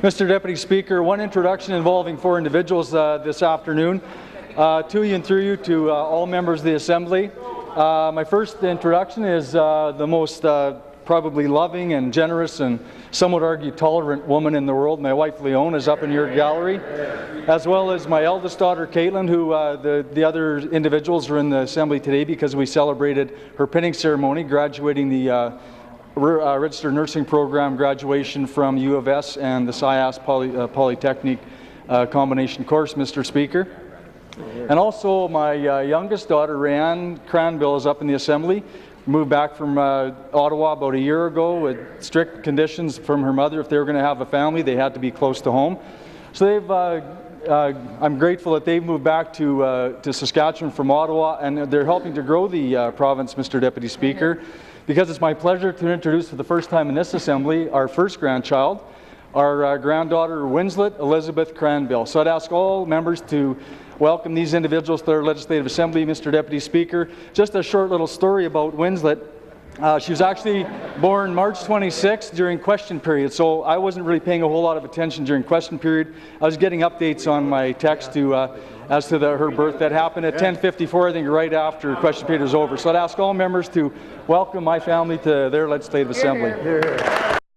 Mr. Deputy Speaker, one introduction involving four individuals this afternoon. To you and through you to all members of the Assembly. My first introduction is the most probably loving and generous and some would argue tolerant woman in the world. My wife Leon is up in your gallery, as well as my eldest daughter Caitlin, who the other individuals are in the Assembly today because we celebrated her pinning ceremony, graduating the registered nursing program graduation from U of S and the SIAS Polytechnic combination course, Mr. Speaker. And also my youngest daughter, Rayanne Cranbill, is up in the Assembly. Moved back from Ottawa about a year ago with strict conditions from her mother. If they were going to have a family, they had to be close to home. So I'm grateful that they've moved back to Saskatchewan from Ottawa, and they're helping to grow the province, Mr. Deputy Speaker, because it's my pleasure to introduce for the first time in this Assembly our first grandchild, our granddaughter Winslet Elizabeth Cranbill. So I'd ask all members to welcome these individuals to our Legislative Assembly, Mr. Deputy Speaker. Just a short little story about Winslet. She was actually born March 26th during question period, so I wasn't really paying a whole lot of attention during question period. I was getting updates on my text as to her birth. That happened at 10:54, I think, right after question period was over. So I'd ask all members to welcome my family to their Legislative Assembly.